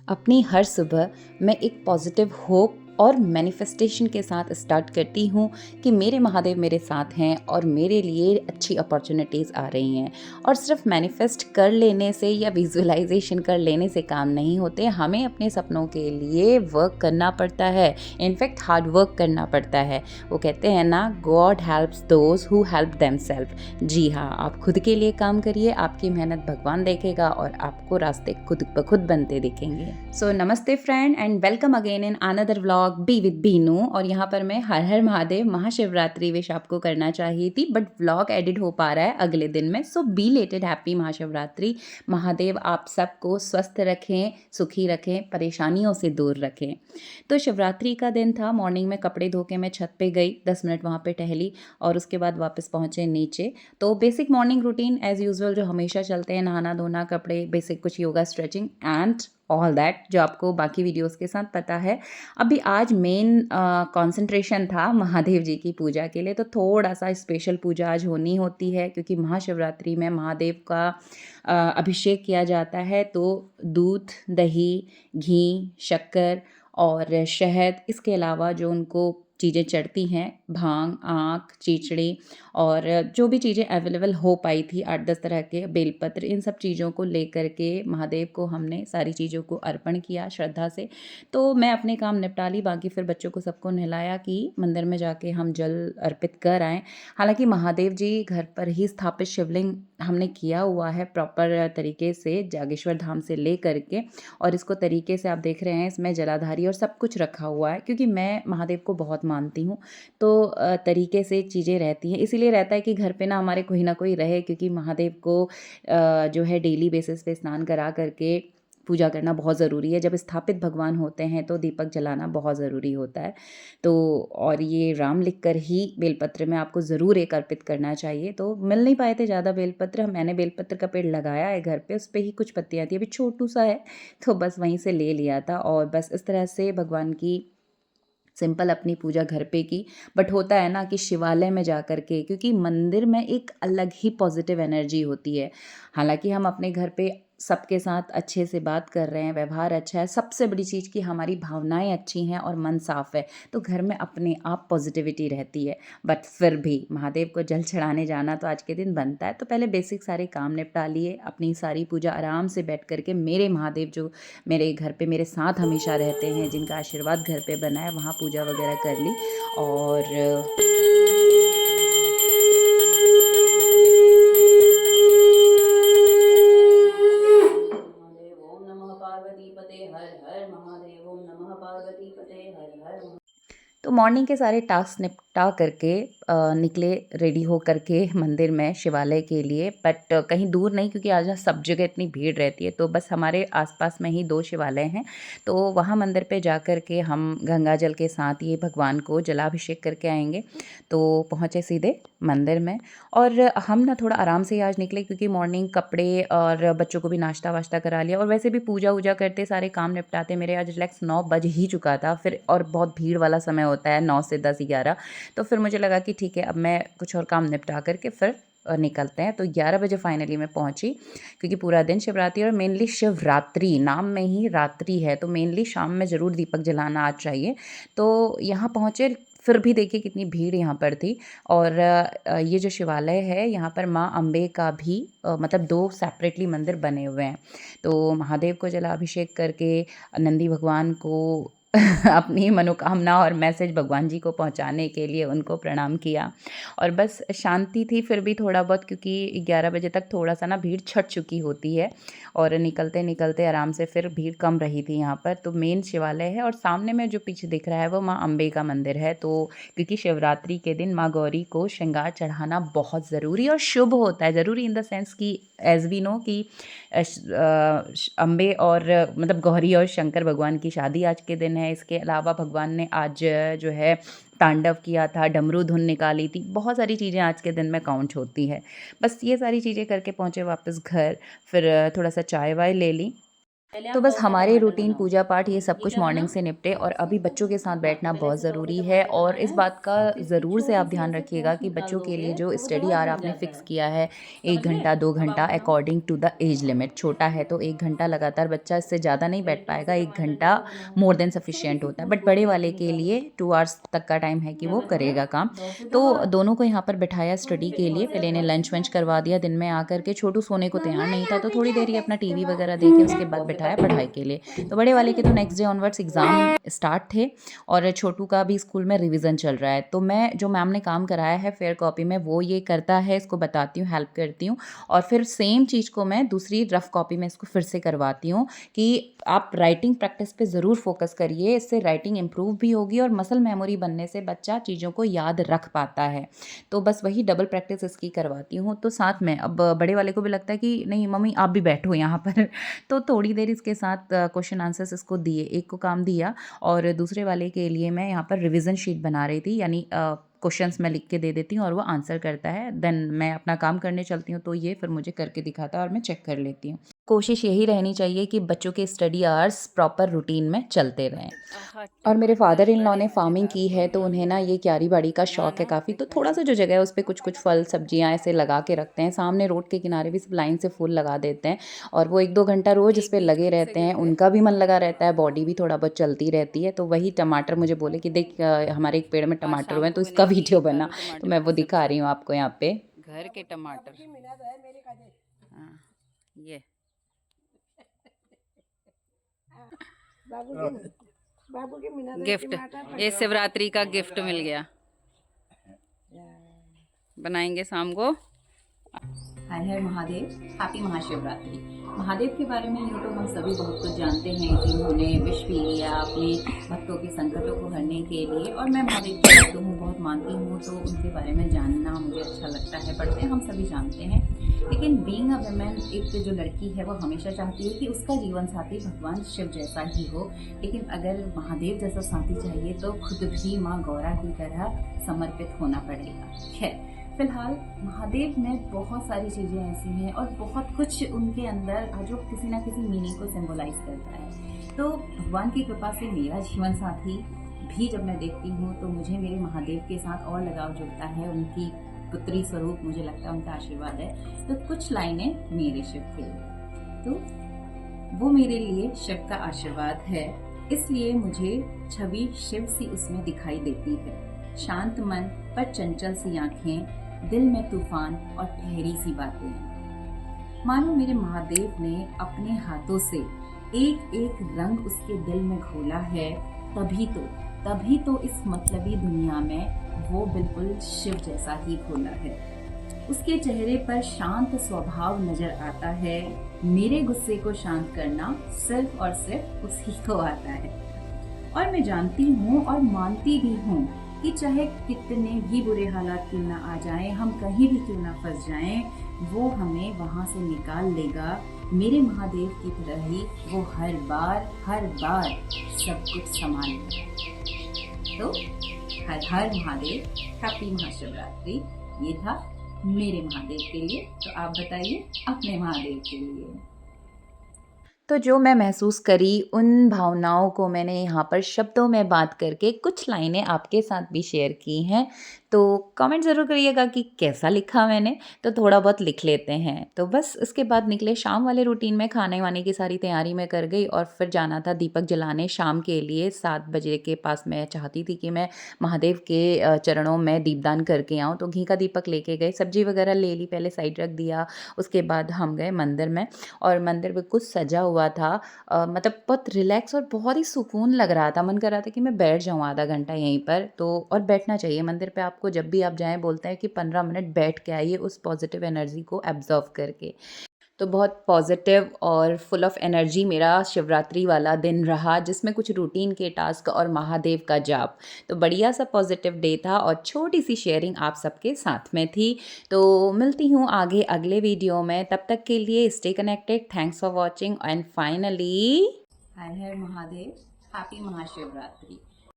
अपनी हर सुबह मैं एक पॉजिटिव होप और मैनिफेस्टेशन के साथ स्टार्ट करती हूँ कि मेरे महादेव मेरे साथ हैं और मेरे लिए अच्छी अपॉर्चुनिटीज़ आ रही हैं। और सिर्फ मैनिफेस्ट कर लेने से या विजुअलाइजेशन कर लेने से काम नहीं होते, हमें अपने सपनों के लिए वर्क करना पड़ता है। इनफैक्ट हार्ड वर्क करना पड़ता है। वो कहते हैं ना, God helps those who help themselves. जी हाँ, आप खुद के लिए काम करिए, आपकी मेहनत भगवान देखेगा और आपको रास्ते खुद ब खुद बनते दिखेंगे। सो नमस्ते friend and welcome again in another vlog be with Binu. और यहाँ पर मैं हर हर महादेव महाशिवरात्रि विश आपको करना चाहिए थी, बट व्लॉग एडिट हो पा रहा है अगले दिन में। सो बी लेटेड हैप्पी महाशिवरात्रि। महादेव आप सबको स्वस्थ रखें, सुखी रखें, परेशानियों से दूर रखें। तो शिवरात्रि का दिन था। मॉर्निंग में कपड़े धो के मैं छत पे गई, 10 मिनट वहाँ पे टहली और उसके बाद वापस पहुँचे नीचे। तो basic morning routine as usual जो हमेशा चलते हैं, नहाना धोना, कपड़े, बेसिक कुछ yoga, stretching and all that जो आपको बाकी वीडियोस के साथ पता है। अभी आज मेन कंसंट्रेशन था महादेव जी की पूजा के लिए, तो थोड़ा सा स्पेशल पूजा आज होनी होती है क्योंकि महाशिवरात्रि में महादेव का अभिषेक किया जाता है। तो दूध, दही, घी, शक्कर और शहद, इसके अलावा जो उनको चीज़ें चढ़ती हैं, भांग, आँख, चीचड़ी और जो भी चीज़ें अवेलेबल हो पाई थी, 8-10 तरह के बेलपत्र, इन सब चीज़ों को लेकर के महादेव को हमने सारी चीज़ों को अर्पण किया श्रद्धा से। तो मैं अपने काम निपटा ली, बाकी फिर बच्चों को सबको नहलाया कि मंदिर में जाके हम जल अर्पित कर आएँ। हालाँकि महादेव जी घर पर ही स्थापित शिवलिंग हमने किया हुआ है प्रॉपर तरीके से, जागेश्वर धाम से ले करके, और इसको तरीके से आप देख रहे हैं, इसमें जलाधारी और सब कुछ रखा हुआ है क्योंकि मैं महादेव को बहुत मानती हूँ। तो तरीके से चीज़ें रहती हैं, इसीलिए रहता है कि घर पे ना हमारे कोई ना कोई रहे, क्योंकि महादेव को जो है डेली बेसिस पे स्नान करा करके पूजा करना बहुत ज़रूरी है। जब स्थापित भगवान होते हैं तो दीपक जलाना बहुत ज़रूरी होता है। तो और ये राम लिख कर ही बेलपत्र में आपको ज़रूर एक अर्पित करना चाहिए। तो मिल नहीं पाए थे ज़्यादा बेलपत्र, मैंने बेलपत्र का पेड़ लगाया है घर पे, उस पे ही कुछ पत्तियाँ थी, अभी छोटू सा है, तो बस वहीं से ले लिया था और बस इस तरह से भगवान की सिंपल अपनी पूजा घर पे की। बट होता है ना कि शिवालय में जा कर के, क्योंकि मंदिर में एक अलग ही पॉजिटिव एनर्जी होती है। हालाँकि हम अपने घर पे सबके साथ अच्छे से बात कर रहे हैं, व्यवहार अच्छा है, सबसे बड़ी चीज़ कि हमारी भावनाएँ अच्छी हैं और मन साफ़ है, तो घर में अपने आप पॉजिटिविटी रहती है। बट फिर भी महादेव को जल चढ़ाने जाना तो आज के दिन बनता है, तो पहले बेसिक सारे काम निपटा लिए, अपनी सारी पूजा आराम से बैठ कर के, मेरे महादेव जो मेरे घर पे मेरे साथ हमेशा रहते हैं, जिनका आशीर्वाद घर पे बना है, वहाँ पूजा वगैरह कर ली। और महादेव ओम नमः पार्वती पते हर हर महादेव ओम नमः पार्वती पते हर हर। तो मॉर्निंग के सारे टास्क निपटा करके निकले रेडी हो करके मंदिर में, शिवालय के लिए। बट कहीं दूर नहीं, क्योंकि आज सब जगह इतनी भीड़ रहती है, तो बस हमारे आसपास में ही 2 शिवालय हैं, तो वहाँ मंदिर पे जा कर के हम गंगा जल के साथ ये भगवान को जलाभिषेक करके आएंगे। तो पहुँचे सीधे मंदिर में। और हम ना थोड़ा आराम से ही आज निकले, क्योंकि मॉर्निंग कपड़े और बच्चों को भी नाश्ता वाश्ता करा लिया, और वैसे भी पूजा वूजा करते सारे काम निपटाते मेरे आज रिलैक्स 9 बज ही चुका था फिर, और बहुत भीड़ वाला समय होता है 9 से 10-11। तो फिर मुझे लगा कि ठीक है, अब मैं कुछ और काम निपटा करके फिर निकलते हैं। तो 11 बजे फाइनली मैं पहुंची, क्योंकि पूरा दिन शिवरात्रि, और मेनली शिवरात्रि नाम में ही रात्रि है, तो मेनली शाम में ज़रूर दीपक जलाना आज चाहिए। तो यहाँ पहुँचे, फिर भी देखिए कितनी भीड़ यहाँ पर थी। और ये जो शिवालय है, यहाँ पर माँ अम्बे का भी मतलब 2 सेपरेटली मंदिर बने हुए हैं। तो महादेव को जलाभिषेक करके नंदी भगवान को अपनी मनोकामना और मैसेज भगवान जी को पहुंचाने के लिए उनको प्रणाम किया। और बस शांति थी फिर भी थोड़ा बहुत, क्योंकि 11 बजे तक थोड़ा सा ना भीड़ छट चुकी होती है, और निकलते निकलते आराम से फिर भीड़ कम रही थी यहाँ पर। तो मेन शिवालय है, और सामने में जो पीछे दिख रहा है वो माँ अम्बे का मंदिर है। तो क्योंकि शिवरात्रि के दिन माँ गौरी को श्रृंगार चढ़ाना बहुत ज़रूरी और शुभ होता है। ज़रूरी इन द सेंस कि एज वी नो कि अम्बे और मतलब गौरी और शंकर भगवान की शादी आज के दिन है। इसके अलावा भगवान ने आज जो है तांडव किया था, डमरू धुन निकाली थी, बहुत सारी चीज़ें आज के दिन में काउंट होती है। बस ये सारी चीज़ें करके पहुँचे वापस घर। फिर थोड़ा सा चाय वाय ले ली, तो बस हमारे रूटीन पूजा पाठ ये सब कुछ मॉर्निंग से निपटे और अभी बच्चों के साथ बैठना बहुत ज़रूरी है और इस बात का ज़रूर से आप ध्यान रखिएगा कि बच्चों के लिए जो स्टडी आवर आपने फ़िक्स किया है 1 घंटा 2 घंटा according to the age limit, छोटा है तो 1 घंटा लगातार बच्चा इससे ज़्यादा नहीं बैठ पाएगा, 1 घंटा मोर देन सफिशिएंट होता है, बट बड़े वाले के लिए 2 आवर्स तक का टाइम है कि वो करेगा काम। तो दोनों को यहाँ पर बिठाया स्टडी के लिए, पहले इन्हें लंच वंच करवा दिया, दिन में आकर के छोटू सोने को तैयार नहीं था तो थोड़ी देर ही अपना टीवी वगैरह देखे, उसके बाद बिठाया पढ़ाई के लिए। तो बड़े वाले के तो next day onwards exam start थे और छोटू का भी स्कूल में रिवीजन चल रहा है। तो मैं जो मैम ने काम कराया है फेयर कॉपी में वो ये करता है, इसको बताती हूँ, हेल्प करती हूँ और फिर सेम चीज़ को मैं दूसरी रफ कॉपी में इसको फिर से करवाती हूँ कि आप राइटिंग प्रैक्टिस पे ज़रूर फोकस करिए, इससे राइटिंग इम्प्रूव भी होगी और मसल मेमोरी बनने से बच्चा चीज़ों को याद रख पाता है। तो बस वही डबल प्रैक्टिस इसकी करवाती हूँ। तो साथ में अब बड़े वाले को भी लगता है कि नहीं मम्मी आप भी बैठो यहाँ पर तो थोड़ी देर इसके साथ क्वेश्चन आंसर्स इसको दिए, एक को काम दिया और दूसरे वाले के लिए मैं यहाँ पर रिवीजन शीट बना रही थी, यानी क्वेश्चंस मैं लिख के दे देती हूँ और वो आंसर करता है, देन मैं अपना काम करने चलती हूँ तो ये फिर मुझे करके दिखाता है और मैं चेक कर लेती हूँ। कोशिश यही रहनी चाहिए कि बच्चों के स्टडी आवर्स प्रॉपर रूटीन में चलते रहें। और मेरे फादर इन लॉ ने फार्मिंग की है तो उन्हें ना ये क्यारी बाड़ी का शौक है काफ़ी, तो थोड़ा सा जो जगह है उस पे कुछ कुछ फल सब्जियां ऐसे लगा के रखते हैं, सामने रोड के किनारे भी सब लाइन से फूल लगा देते हैं और वो 1-2 घंटा रोज़ इस पे लगे रहते हैं, उनका भी मन लगा रहता है, बॉडी भी थोड़ा बहुत चलती रहती है। तो वही टमाटर मुझे बोले कि देख हमारे एक पेड़ में टमाटर हुए हैं तो इसका वीडियो बना, तो मैं वो दिखा रही हूँ आपको यहाँ पे। घर के टमाटर। हाँ, ये बाबू की गिफ्ट, ये शिवरात्रि का गिफ्ट मिल गया, बनाएंगे शाम को। हर हर महादेव, हैप्पी महाशिवरात्रि। महादेव के बारे में यूँ तो हम सभी बहुत कुछ जानते हैं कि उन्होंने विश भी लिया अपने भक्तों के संकटों को हरने के लिए और मैं महादेव के भक्तों हूँ, बहुत मानती हूँ तो उनके बारे में जानना मुझे अच्छा लगता है, पढ़ते हम सभी जानते हैं। लेकिन बीइंग अ वुमेन, एक जो लड़की है वो हमेशा चाहती है कि उसका जीवन साथी भगवान शिव जैसा ही हो, लेकिन अगर महादेव जैसा साथी चाहिए तो खुद भी माँ गौरा की तरह समर्पित होना पड़ेगा। खैर फिलहाल महादेव में बहुत सारी चीज़ें ऐसी हैं और बहुत कुछ उनके अंदर जो किसी ना किसी मीनिंग को सिंबलाइज करता है। तो भगवान की कृपा से मेरा जीवन साथी भी जब मैं देखती हूँ तो मुझे मेरे महादेव के साथ और लगाव जुड़ता है, उनकी पुत्री स्वरूप मुझे लगता है उनका आशीर्वाद है। तो कुछ लाइनें मेरे शिव के लिए, तो वो मेरे लिए शिव का आशीर्वाद है, इसलिए मुझे छवि शिव सी उसमें दिखाई देती है। शांत मन पर चंचल सी आंखें, दिल में तूफान और ठहरी सी बातें। मानो मेरे महादेव ने अपने हाथों से एक एक रंग उसके दिल में घोला है, तभी तो इस मतलबी दुनिया में वो बिल्कुल शिव जैसा ही घोला है। उसके चेहरे पर शांत स्वभाव नजर आता है, मेरे गुस्से को शांत करना सिर्फ और सिर्फ उसी को आता है। और मैं जानती हूँ और मानती भी हूँ कि चाहे कितने भी बुरे हालात क्यों ना आ जाएं, हम कहीं भी क्यों ना फंस जाएं, वो हमें वहाँ से निकाल लेगा। मेरे महादेव की तरह ही वो हर बार सब कुछ संभाल लेगा। तो हर हर महादेव, हैप्पी महाशिवरात्रि। ये था मेरे महादेव के लिए, तो आप बताइए अपने महादेव के लिए। तो जो मैं महसूस करी उन भावनाओं को मैंने यहाँ पर शब्दों में बात करके कुछ लाइनें आपके साथ भी शेयर की हैं, तो कमेंट ज़रूर करिएगा कि कैसा लिखा मैंने, तो थोड़ा बहुत लिख लेते हैं। तो बस इसके बाद निकले शाम वाले रूटीन में, खाने वाने की सारी तैयारी मैं कर गई और फिर जाना था दीपक जलाने शाम के लिए 7 बजे के पास। मैं चाहती थी कि मैं महादेव के चरणों में दीपदान करके आऊँ, तो घी का दीपक लेके गए, सब्जी वगैरह ले ली, पहले साइड रख दिया, उसके बाद हम गए मंदिर में और मंदिर बिल्कुल सजा हुआ था। मतलब बहुत रिलैक्स और बहुत ही सुकून लग रहा था, मन कर रहा था कि मैं बैठ जाऊँ आधा घंटा यहीं पर। तो और बैठना चाहिए मंदिर पे, आपको जब भी आप जाएं बोलते हैं कि 15 मिनट बैठ के आइए उस पॉजिटिव एनर्जी को एब्जॉर्व करके। तो बहुत पॉजिटिव और फुल ऑफ एनर्जी मेरा शिवरात्रि वाला दिन रहा, जिसमें कुछ रूटीन के टास्क और महादेव का जाप। तो बढ़िया सा पॉजिटिव डे था और छोटी सी शेयरिंग आप सबके साथ में थी। तो मिलती हूँ आगे अगले वीडियो में, तब तक के लिए stay connected, thanks for watching and finally her her Mahadev, happy Mahashivratri.